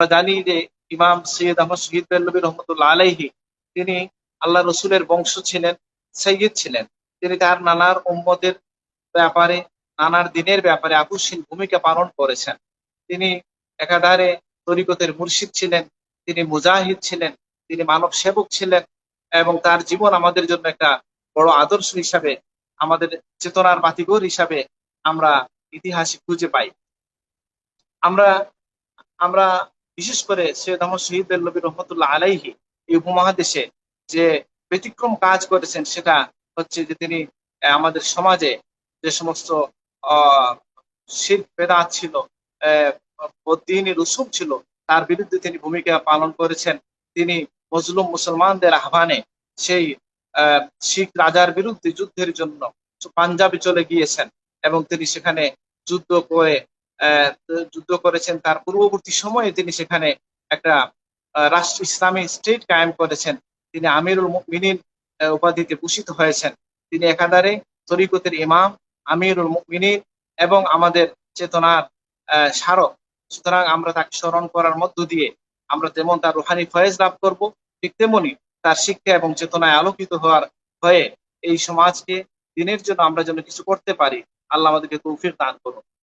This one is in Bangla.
আমরা জানি যে ইমাম সৈয়দ আহমদ শহীদ বেল্লবী রহমতুল্লাহ আলাইহি তিনি আল্লাহ রসুলের বংশ ছিলেন, সৈয়দ ছিলেন। তিনি তার নানার উম্মতের ব্যাপারে, নানার দিনের ব্যাপারে আকস্মিক ভূমিকা পালন করেছেন। তিনি একাধারে তরিকতের মুর্শিদ ছিলেন, তিনি মুজাহিদ ছিলেন, তিনি মানব সেবক ছিলেন, এবং তার জীবন আমাদের জন্য একটা বড় আদর্শ হিসাবে, আমাদের চেতনার বাতিঘর হিসাবে আমরা ইতিহাসে খুঁজে পাই। আমরা আমরা বিশেষ করে সৈয়দ আহমদ শহীদ বেল্লবী রহমতুল্লাহ আলাইহি এই উপমহাদেশে যে ব্যতিক্রম কাজ করেছেন, সেটা হচ্ছে যে তিনি আমাদের সমাজে যে সমস্ত আহ শিরক বেদাত ছিল, আহ বদ্দিনী রসুম ছিল, তার বিরুদ্ধে তিনি ভূমিকা পালন করেছেন। তিনি মজলুম মুসলমানদের আহ্বানে সেই আহ শিখ রাজার বিরুদ্ধে যুদ্ধের জন্য পাঞ্জাবে চলে গিয়েছেন, এবং তিনি সেখানে যুদ্ধ করে আহ, যুদ্ধ করেছেন। তার পূর্ববর্তী সময়ে তিনি সেখানে একটা রাষ্ট্র, ইসলামী স্টেট কায়েম করেছেন। তিনি আমিরুল মুমিনিন উপাধিতে ভূষিত হয়েছেন। তিনি একাধারে তরিকতের ইমাম, আমিরুল মুমিনিন, এবং আমাদের চেতনার স্মারক। সুতরাং আমরা তাকে স্মরণ করার মধ্য দিয়ে আমরা যেমন তার রুহানি ফয়েজ লাভ করব, ঠিক তেমনি তার শিক্ষা এবং চেতনায় আলোকিত হয়ে এই সমাজকে দিনের জন্য আমরা যেন কিছু করতে পারি। আল্লাহ আমাদেরকে তৌফিক দান করুন।